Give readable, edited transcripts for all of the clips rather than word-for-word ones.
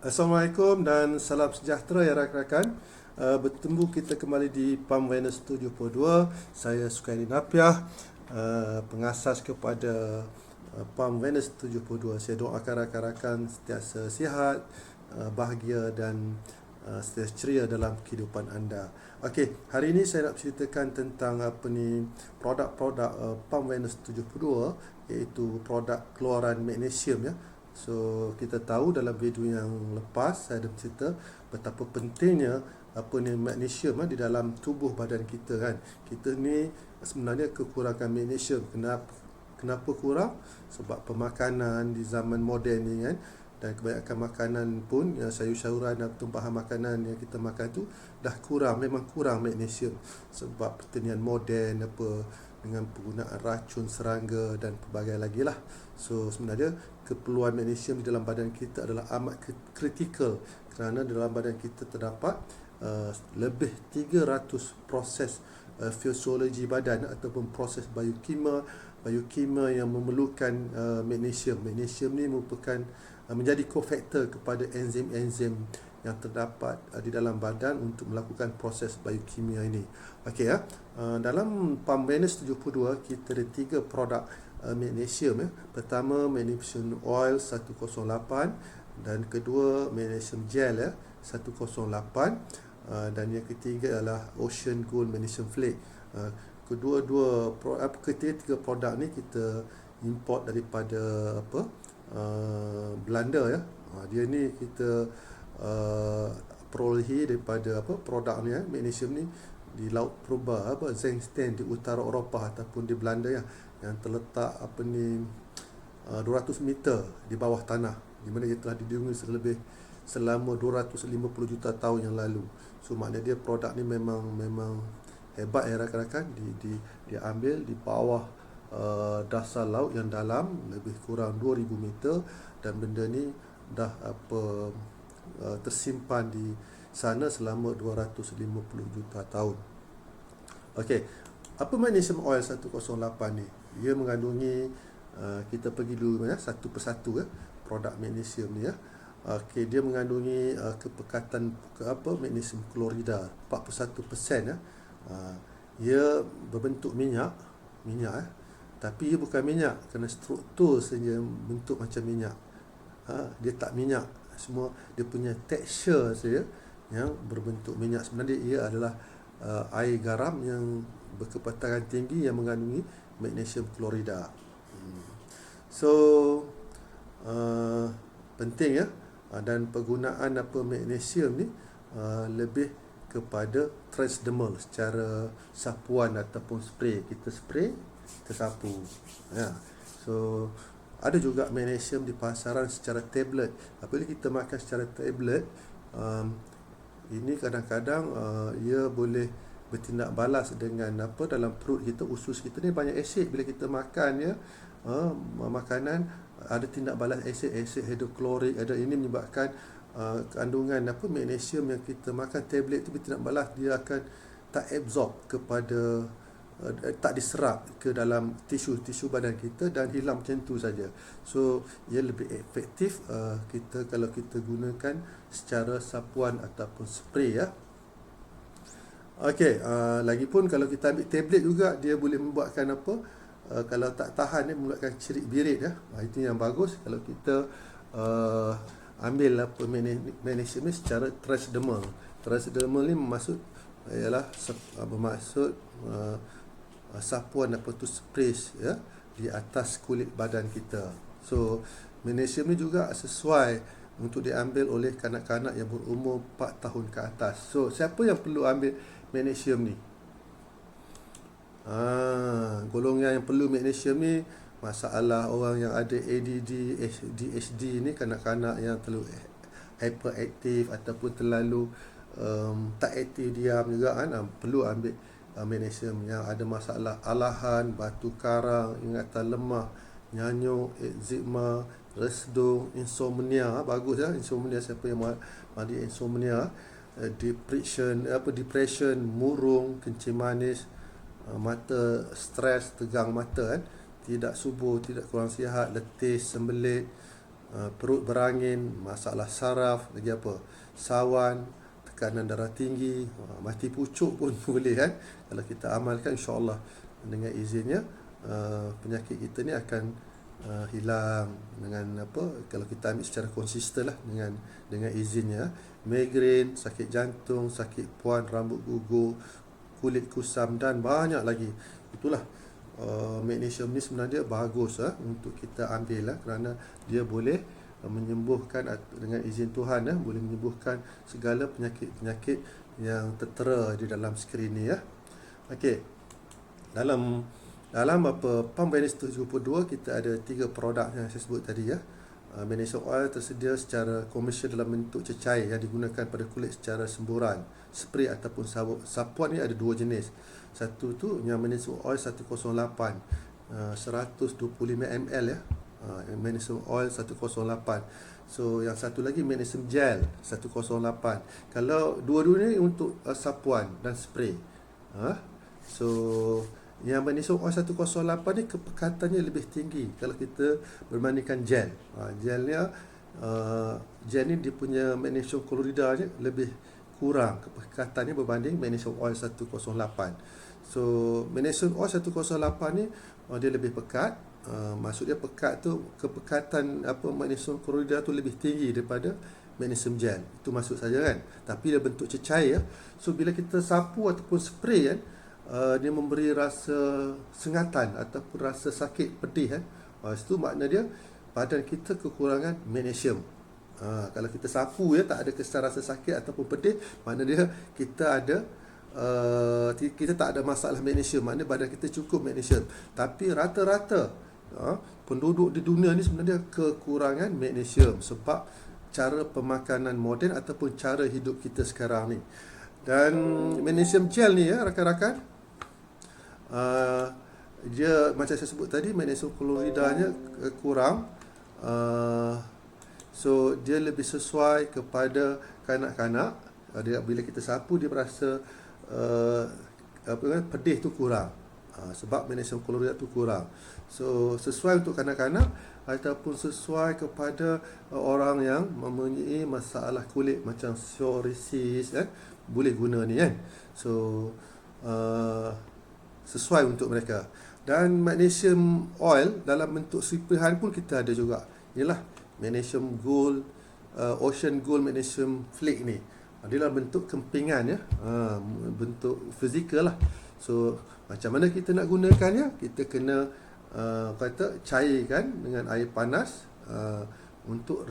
Assalamualaikum dan salam sejahtera ya rakan-rakan. Bertemu kita kembali di Palm Venus 72. Saya Sukairi Napiah, pengasas kepada Palm Venus 72. Saya doakan rakan-rakan sentiasa sihat, bahagia dan sentiasa ceria dalam kehidupan anda. Okey, hari ini saya nak ceritakan tentang produk-produk Palm Venus 72, iaitu produk keluaran magnesium ya. So kita tahu dalam video yang lepas saya ada cerita betapa pentingnya magnesium di dalam tubuh badan kita kan. Kita ni sebenarnya kekurangan magnesium. Kenapa kurang? Sebab pemakanan di zaman moden ni kan, dan kebanyakan makanan pun sayur-sayuran dan tumpahan makanan yang kita makan tu dah kurang, memang kurang magnesium sebab pertanian moden dengan penggunaan racun, serangga dan pelbagai lagi lah. So sebenarnya keperluan magnesium di dalam badan kita adalah amat kritikal, kerana dalam badan kita terdapat lebih 300 proses fisiologi badan ataupun proses biokimia yang memerlukan magnesium. Magnesium ni merupakan menjadi cofactor kepada enzim-enzim yang terdapat di dalam badan untuk melakukan proses biokimia ini. Okey ya. Dalam Palm Venus 72 kita ada 3 produk magnesium ya. Pertama, magnesium oil 108, dan kedua magnesium gel ya 108, dan yang ketiga adalah Ocean Gold Magnesium Flake. Ketiga produk ni kita import daripada Belanda ya. Dia ni kita perolehi daripada produk ni magnesium ni di Laut Purba Zengsten di utara Eropah ataupun di Belanda ya, yang terletak 200 meter di bawah tanah, di mana ia telah didungi selama 250 juta tahun yang lalu. So maknanya dia produk ni memang hebat ya rakan-rakan. Dia ambil di bawah dasar laut yang dalam lebih kurang 2000 meter, dan benda ni dah tersimpan di sana selama 250 juta tahun. Okey, apa magnesium oil 108 ni? Dia mengandungi, kita pergi dulu ya satu persatu ya produk magnesium ni ya. Okey, dia mengandungi kepekatan magnesium klorida 41% ya. Ia berbentuk minyak tapi ia bukan minyak, kerana struktur saja bentuk macam minyak. Dia tak minyak, semua dia punya tekstur saja yang berbentuk minyak. Sebenarnya ia adalah air garam yang berkepekatan tinggi yang mengandungi magnesium klorida. So penting ya. Dan penggunaan magnesium ni lebih kepada transdermal, secara sapuan ataupun spray. Kita spray, kita sapu ya. So ada juga magnesium di pasaran secara tablet. Apabila kita makan secara tablet, ini kadang-kadang ia boleh bertindak balas dengan dalam perut kita, usus kita ni banyak asid. Bila kita makan ya makanan, ada tindak balas asid hidroklorik, ada ini menyebabkan kandungan magnesium yang kita makan tablet tu bertindak balas, dia akan tak absorb kepada tak diserap ke dalam tisu badan kita dan hilang macam tu saja. So ia lebih efektif kalau kita gunakan secara sapuan ataupun spray ya. Okey, lagipun kalau kita ambil tablet juga, dia boleh membuatkan kalau tak tahan dia membuatkan cerit birit ya. Itu yang bagus kalau kita ambil magnesium ni secara transdermal. Transdermal ni bermaksud sapuan spray ya di atas kulit badan kita. So magnesium ni juga sesuai untuk diambil oleh kanak-kanak yang berumur 4 tahun ke atas. So siapa yang perlu ambil magnesium ni? Golongan yang perlu magnesium ni, masalah orang yang ada ADD, ADHD ni, kanak-kanak yang terlalu hyperaktif ataupun terlalu tak aktif diam juga perlu ambil magnesium. Yang ada masalah alahan, batu karang, ingatan lemah, nyanyuk, eczema, resdung, insomnia. Bagus ya insomnia, siapa yang ada insomnia, depression, murung, kencing manis, mata stres, tegang mata tidak subur, tidak kurang sihat, letih, sembelit, perut berangin, masalah saraf, lagi apa, sawan, tekanan darah tinggi, mati pucuk pun boleh kan. Kalau kita amalkan, insya-Allah dengan izinnya penyakit kita ni akan hilang dengan apa, kalau kita ambil secara konsisten lah dengan izinnya. Migrain, sakit jantung, sakit puan, rambut gugur, kulit kusam dan banyak lagi. Itulah magnesium ni sebenarnya bagus untuk kita ambil kerana dia boleh menyembuhkan dengan izin Tuhan boleh menyembuhkan segala penyakit-penyakit yang tertera di dalam skrin ni Okey. Dalam Pump Venus 72 kita ada 3 produk yang saya sebut tadi Magnesium oil tersedia secara komersial dalam bentuk cecair yang digunakan pada kulit secara semburan, spray ataupun sapuan. Ni ada 2 jenis. Satu tu yang magnesium oil 108 125 ml magnesium oil 108. So yang satu lagi magnesium gel 108. Kalau dua-dua ni untuk sapuan dan spray. So yang magnesium oil 108 ni kepekatannya lebih tinggi kalau kita berbandingkan gel. Gel ni dia punya magnesium klorida je lebih kurang kepekatannya berbanding magnesium oil 108. So magnesium oil 108 ni dia lebih pekat. Maksud dia pekat tu, kepekatan magnesium klorida tu lebih tinggi daripada magnesium gel. Itu maksud saya kan. Tapi dia bentuk cecair So bila kita sapu ataupun spray dia memberi rasa sengatan ataupun rasa sakit pedih itu makna dia badan kita kekurangan magnesium. Kalau kita sapu tak ada kesan rasa sakit ataupun pedih, makna dia kita ada kita tak ada masalah magnesium, makna badan kita cukup magnesium. Tapi rata-rata penduduk di dunia ni sebenarnya kekurangan magnesium sebab cara pemakanan moden ataupun cara hidup kita sekarang ni. Dan magnesium gel ni rakan-rakan, dia macam saya sebut tadi, magnesium kloridanya kurang. So dia lebih sesuai kepada kanak-kanak. Bila kita sapu dia berasa pedih tu kurang, sebab magnesium klorid tu kurang. So sesuai untuk kanak-kanak ataupun sesuai kepada orang yang mempunyai masalah kulit macam psoriasis boleh guna ni So sesuai untuk mereka. Dan magnesium oil dalam bentuk sipihan pun kita ada juga. Inilah magnesium gold, ocean gold magnesium flake ni. Dia dalam bentuk kempingan bentuk fizikal lah. So macam mana kita nak gunakannya? Kita kena cairkan dengan air panas untuk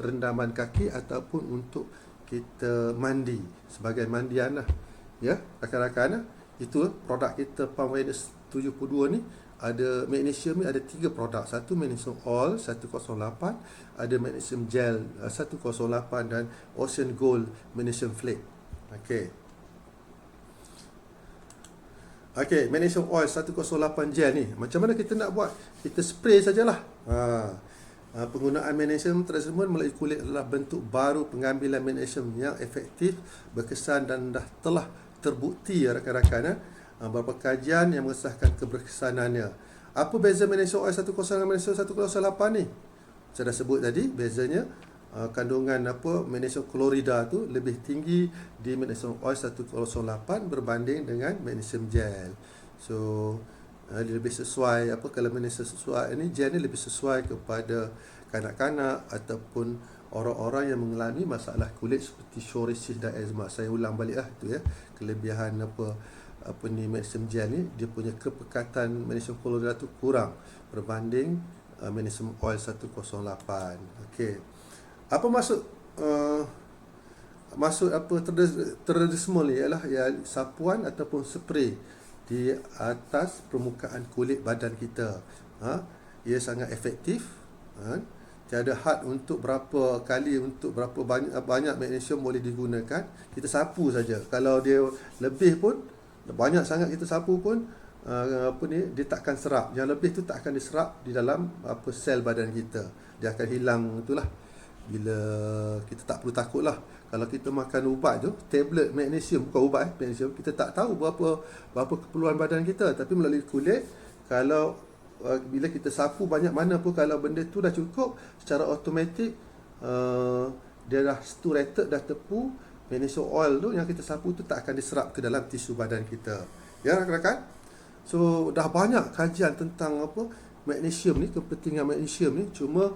rendaman kaki ataupun untuk kita mandi sebagai mandian lah. Rakan-rakan itu produk kita Pump Venus 72 ni ada magnesium ni ada 3 produk. Satu magnesium oil 108, ada magnesium gel 108 dan Ocean Gold magnesium flake. Okey, magnesium oil 108 gel ni macam mana kita nak buat? Kita spray sajalah. Penggunaan magnesium tersebut melalui kulit adalah bentuk baru pengambilan magnesium yang efektif, berkesan dan telah terbukti rakan-rakan beberapa kajian yang mengesahkan keberkesanannya. Apa beza magnesium oil 108 dengan magnesium 108 ni? Saya dah sebut tadi bezanya kandungan magnesium klorida tu lebih tinggi di magnesium oil 108 berbanding dengan magnesium gel. So dia lebih sesuai kalau magnesium sesuai ini gel ni lebih sesuai kepada kanak-kanak ataupun orang-orang yang mengalami masalah kulit seperti psoriasis dan eczema. Saya ulang balik itu kelebihan ni magnesium gel ni, dia punya kepekatan magnesium klorida tu kurang berbanding magnesium oil 108. Okey. Apa maksud tradisional ni ialah sapuan ataupun spray di atas permukaan kulit badan kita. Ia sangat efektif. Tiada had untuk berapa kali, untuk berapa banyak magnesium boleh digunakan. Kita sapu saja. Kalau dia lebih pun, banyak sangat kita sapu pun dia takkan serap. Yang lebih tu tak akan diserap di dalam sel badan kita. Dia akan hilang itulah. Bila kita tak perlu takutlah. Kalau kita makan ubat tu, tablet magnesium, bukan ubat magnesium, kita tak tahu berapa keperluan badan kita. Tapi melalui kulit, kalau bila kita sapu banyak mana pun, kalau benda tu dah cukup, secara automatik dia dah saturated, dah tepu, magnesium oil tu yang kita sapu tu tak akan diserap ke dalam tisu badan kita. Ya rakan-rakan. So dah banyak kajian tentang magnesium ni, kepentingan magnesium ni. Cuma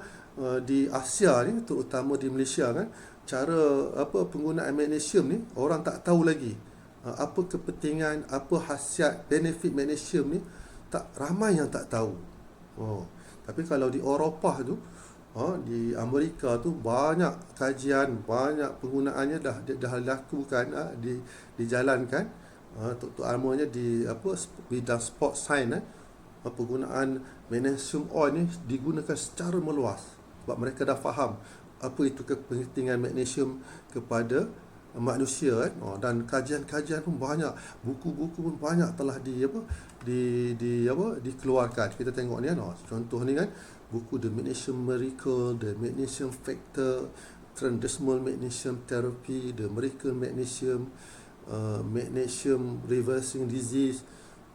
di Asia ni, terutama di Malaysia kan, cara penggunaan magnesium ni orang tak tahu lagi. Apa kepentingan, apa khasiat, benefit magnesium ni, tak ramai yang tak tahu. Tapi kalau di Eropah tu, di Amerika tu banyak kajian, banyak penggunaannya dah dilakukan, dijalankan, terutamanya di bidang sport science. Penggunaan magnesium oil ni digunakan secara meluas sebab mereka dah faham apa itu kepentingan magnesium kepada manusia kan. Dan kajian-kajian pun banyak, buku-buku pun banyak telah dikeluarkan. Kita tengok ni kan, contoh ni kan, buku The Magnesium Miracle, The Magnesium Factor, Transdermal Magnesium Therapy, The Miracle Magnesium, Magnesium Reversing Disease,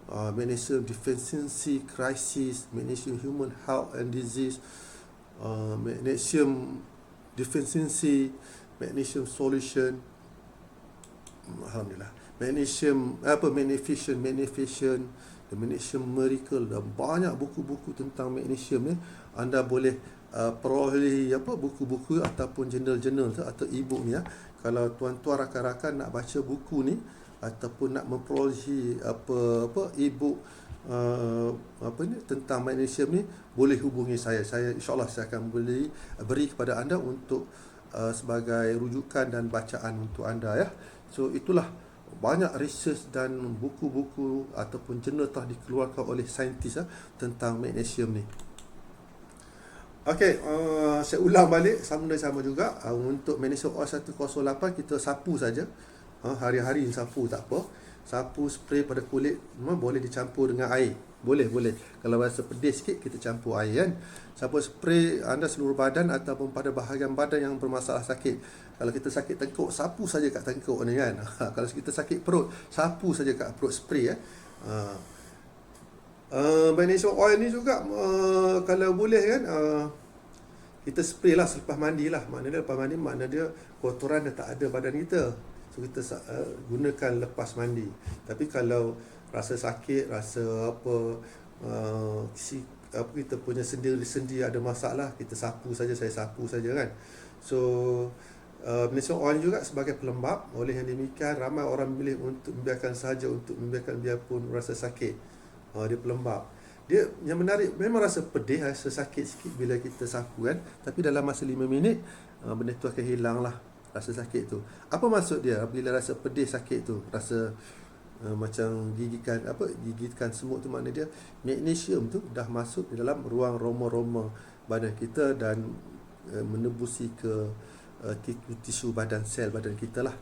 Magnesium Deficiency Crisis, Magnesium Human Health and Disease, Magnesium Deficiency, Magnesium Solution, Alhamdulillah, Magnesium Magnification, The Magnesium Miracle. Dan banyak buku-buku tentang magnesium ni. Anda boleh peroleh buku-buku ataupun jurnal-jurnal atau e-book ni. Kalau tuan-tuan rakan-rakan nak baca buku ni ataupun nak memperolehi e-book tentang magnesium ni, boleh hubungi saya. InsyaAllah saya akan beri kepada anda untuk sebagai rujukan dan bacaan untuk anda ya. So itulah, banyak research dan buku-buku ataupun jurnal telah dikeluarkan oleh saintis tentang magnesium ni. Okey, saya ulang balik sama juga. Untuk magnesium oil 108 kita sapu saja. Hari-hari sapu tak apa. Sapu spray pada kulit, boleh dicampur dengan air. Boleh. Kalau rasa pedih sikit, kita campur air kan. Sapu spray anda seluruh badan ataupun pada bahagian badan yang bermasalah sakit. Kalau kita sakit tengkuk, sapu saja kat tengkuk ni kan. Kalau kita sakit perut, sapu saja kat perut, spray magnesium oil ni juga kalau boleh kan, kita spray lah selepas mandi lah. Maknanya lepas mandi, maknanya dia kotoran dah tak ada badan kita. So kita gunakan lepas mandi. Tapi kalau rasa sakit, rasa kita punya sendi ada masalah, kita sapu saja. Saya sapu saja kan. So magnesium oil juga sebagai pelembap. Oleh yang demikian, ramai orang memilih untuk membiarkan sahaja, untuk membiarkan biarpun rasa sakit. Dia pelembap. Dia yang menarik, memang rasa pedih, rasa sakit sikit bila kita sapu kan. Tapi dalam masa 5 minit benda tu akan hilang lah, rasa sakit tu. Apa maksud dia bila rasa pedih, sakit tu, rasa macam gigitkan semut tu, makna dia magnesium tu dah masuk di dalam ruang roma-roma badan kita dan menembusi ke tisu badan, sel badan kita lah.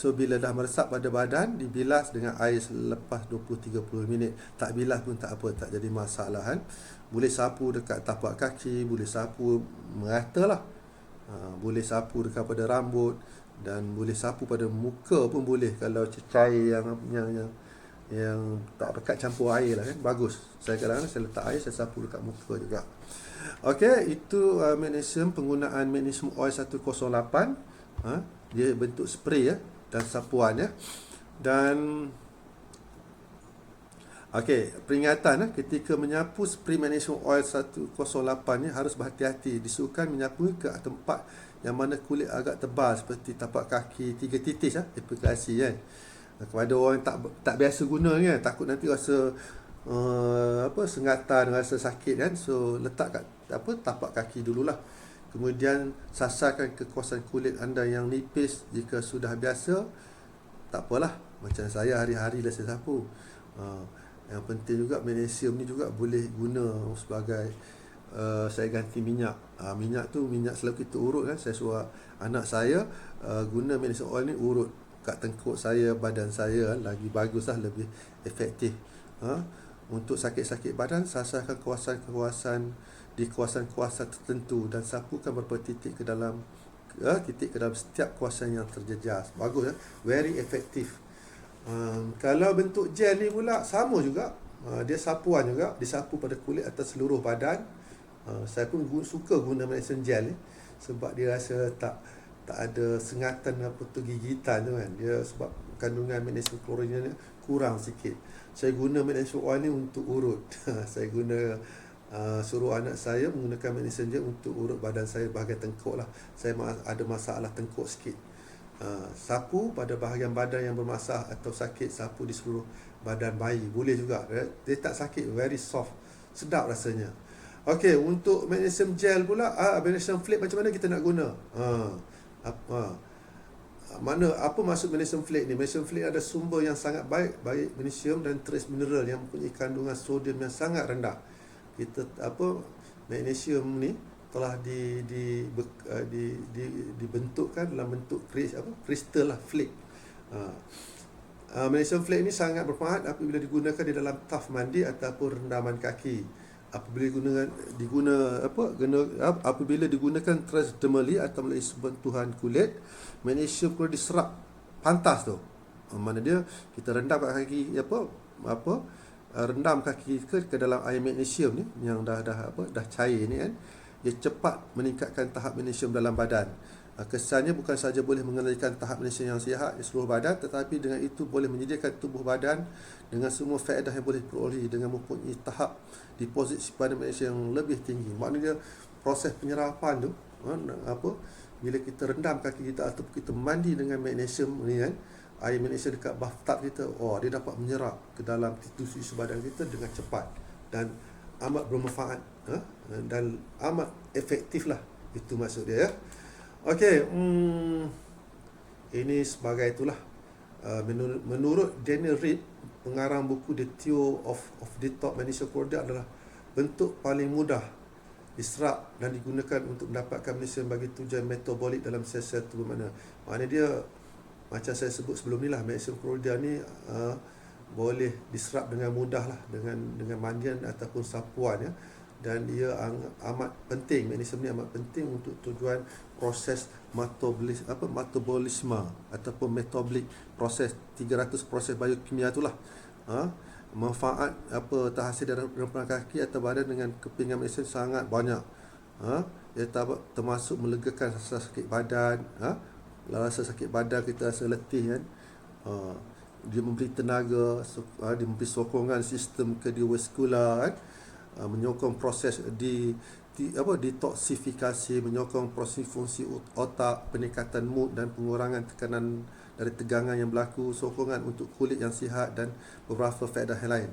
So bila dah meresap pada badan, dibilas dengan air selepas 20-30 minit. Tak bilas pun tak apa, tak jadi masalah kan. Boleh sapu dekat tapak kaki, boleh sapu merata lah. Boleh sapu dekat pada rambut, dan boleh sapu pada muka pun boleh. Kalau cair yang tak pekat, campur air lah kan, bagus. Saya kadang-kadang saya letak air, saya sapu dekat muka juga. Okey, itu magnesium, penggunaan magnesium oil 108. Dia bentuk spray dan sapuan Dan okey, peringatan ketika menyapu spray magnesium oil 108 ni harus berhati-hati. Disuruhkan menyapu ke tempat yang mana kulit agak tebal seperti tapak kaki 3 titis aplikasi kan. Kepada orang yang tak biasa guna kan, takut nanti rasa sengatan, rasa sakit kan. So letak kat tapak kaki dululah. Kemudian sasarkan ke kawasan kulit anda yang nipis. Jika sudah biasa, tak apalah. Macam saya hari-hari dah saya sapu. Yang penting juga magnesium ni juga boleh guna sebagai saya ganti minyak. Minyak tu, minyak selalu kita urut kan. Saya suruh anak saya guna magnesium oil ni, urut kat tengkuk saya, badan saya, lagi bagus lah, lebih efektif. Untuk sakit-sakit badan, sasarkan kawasan-kawasan di kawasan-kawasan tertentu dan sapukan beberapa titik ke dalam setiap kawasan yang terjejas. Bagus very efektif. Kalau bentuk gel ni pula sama juga. Dia sapuan juga, disapu pada kulit atau seluruh badan. Saya pun suka guna magnesium gel ni, sebab dia rasa tak ada sengatan apa tu, gigitan tu kan. Dia sebab kandungan magnesium klorinnya ni kurang sikit. Saya guna magnesium oil ni untuk urut. Saya guna suruh anak saya menggunakan magnesium gel untuk urut badan saya bahagian tengkuk lah. Saya ada masalah tengkuk sikit. Sapu pada bahagian badan yang bermasalah atau sakit, sapu di seluruh badan bayi boleh juga. Dia tak sakit, very soft, sedap rasanya. Okey, untuk magnesium gel pula, magnesium flake macam mana kita nak guna? Apa maksud magnesium flake ni? Magnesium flake ada sumber yang sangat baik magnesium dan trace mineral yang mempunyai kandungan sodium yang sangat rendah. Magnesium ni telah dibentukkan dalam bentuk kristal lah, flake. Magnesium flake ni sangat bermanfaat apabila digunakan di dalam taf mandi ataupun rendaman kaki. Apabila digunakan transdermally atau melalui sentuhan kulit, magnesium kalau diserap pantas tu. Mana dia kita rendam kat kaki rendam kaki ke dalam air magnesium ni yang dah cair ni kan. Dia cepat meningkatkan tahap magnesium dalam badan. Kesannya bukan sahaja boleh mengendalikan tahap magnesium yang sihat di seluruh badan, tetapi dengan itu boleh menyediakan tubuh badan dengan semua faedah yang boleh diperoleh dengan mempunyai tahap deposit simpanan magnesium yang lebih tinggi. Maknanya proses penyerapan tu bila kita rendam kaki kita atau kita mandi dengan magnesium ni kan, air magnesium dekat bathtub kita, dia dapat menyerap ke dalam tisu badan kita dengan cepat dan amat bermanfaat dan amat efektif lah. Itu maksud dia ya. Okey, ini sebagai itulah. Menurut Daniel Reed, pengarang buku The Theory of Detox, magnesium klorida adalah bentuk paling mudah diserap dan digunakan untuk mendapatkan magnesium bagi tujuan metabolik dalam sel-sel tubuh mana. Maknanya dia macam saya sebut sebelum ni lah, magnesium klorida ni boleh diserap dengan mudah lah dengan mandian ataupun sapuan ya. Dan ia amat penting, magnesium ni amat penting untuk tujuan proses metabolisme ataupun metabolic proses, 300 proses biokimia itulah. Manfaat terhasil dari rendaman kaki atau badan dengan kepingan magnesium sangat banyak. Ia termasuk melegakan rasa sakit badan, rasa sakit badan, kita rasa letih kan. Dia memberi tenaga, dia memberi sokongan sistem kardiovaskular kan. Menyokong proses detoksifikasi, menyokong proses fungsi otak, peningkatan mood dan pengurangan tekanan dari tegangan yang berlaku, sokongan untuk kulit yang sihat dan beberapa faedah yang lain.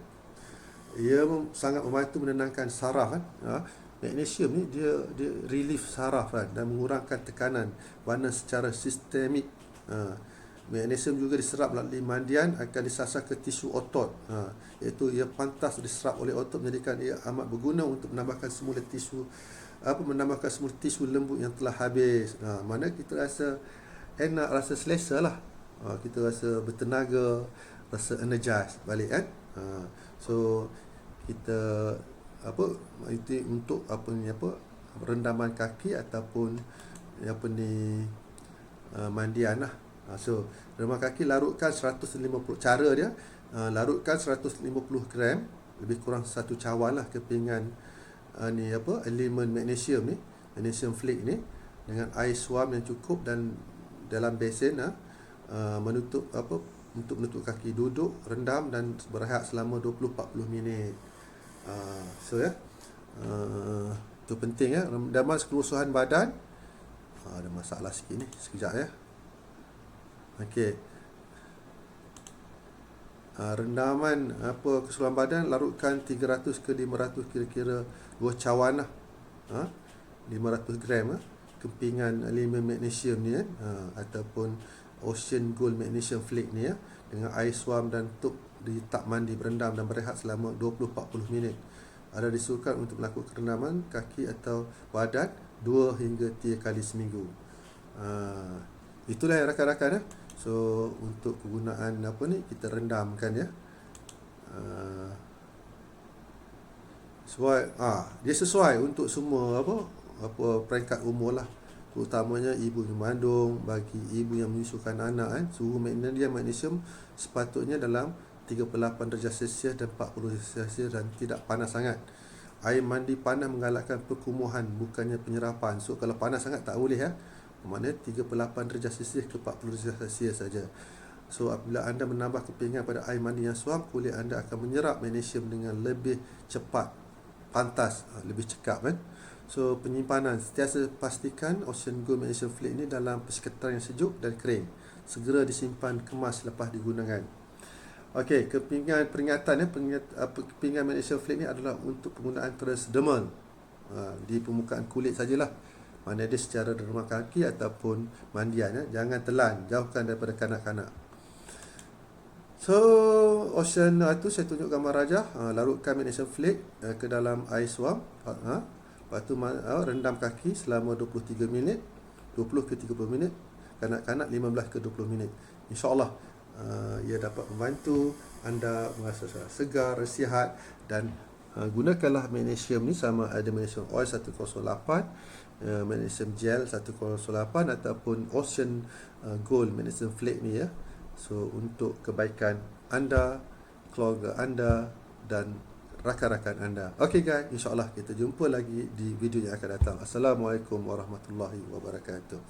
Ia sangat membantu menenangkan saraf kan. Magnesium ni dia relief saraf kan, dan mengurangkan tekanan badan secara sistemik. Magnesium juga diserap melalui mandian akan disasar ke tisu otot, iaitu ia pantas diserap oleh otot, menjadikan ia amat berguna untuk menambahkan semula tisu lembut yang telah habis. Mana kita rasa enak, rasa selesa lah, kita rasa bertenaga, rasa energized balik kan. So kita itu untuk rendaman kaki ataupun mandian lah. So rendaman kaki, larutkan 150, cara dia larutkan 150 gram, lebih kurang 1 cawan lah kepingan elemen magnesium flake ni dengan air suam yang cukup dan dalam besen untuk menutup kaki, duduk, rendam dan berehat selama 20-40 minit. Itu penting ya. Rendaman keseluruhan badan. Ada masalah sikit ni, sekejap ya. Okey. Rendaman keseluruhan badan, larutkan 300 ke 500, kira-kira 2 cawan lah. 500 gram kepingan elemen magnesium ni kan, ataupun Ocean Gold Magnesium Flake ni dengan air suam dan tuk di tak mandi, berendam dan berehat selama 20-40 minit. Ada disurkan untuk melakukan rendaman kaki atau badan 2 hingga 3 kali seminggu. Itulah ya rakan-rakan. So untuk kegunaan kita rendamkan ya. Dia sesuai untuk semua peringkat umur lah, terutamanya ibu yang mengandung, bagi ibu yang menyusukan anak suhu magnesium sepatutnya dalam 38 darjah Celsius dan 40 darjah Celsius dan tidak panas sangat. Air mandi panas menggalakkan perkumuhan, bukannya penyerapan. So kalau panas sangat tak boleh ya. Maknanya 38 darjah Celsius ke 40 darjah Celsius saja. So apabila anda menambah kepingan pada air mandi yang suam, kulit anda akan menyerap magnesium dengan lebih cepat, pantas, lebih cekap kan. So penyimpanan, sentiasa pastikan Ocean Gold Magnesium Flake ini dalam persekitaran yang sejuk dan kering. Segera disimpan, kemas lepas digunakan. Okey, kepingan peringatan kepingan Magnesium Flake ni adalah untuk penggunaan terus dermal di permukaan kulit sajalah. Mana dia secara derma kaki ataupun mandian ya. Jangan telan, jauhkan daripada kanak-kanak. So Ocean itu saya tunjuk gambar rajah. Larutkan Magnesium Flake ke dalam air suam. Lepas tu rendam kaki selama 23 minit, 20 ke 30 minit. Kanak-kanak 15 ke 20 minit. InsyaAllah ia dapat membantu anda merasa segar, sihat. Dan gunakanlah magnesium ni, sama ada magnesium oil 108, magnesium gel 108 ataupun Ocean Gold Magnesium Flake ni ya. So untuk kebaikan anda, keluarga anda dan rakan-rakan anda. Okey guys, insyaAllah kita jumpa lagi di video yang akan datang. Assalamualaikum warahmatullahi wabarakatuh.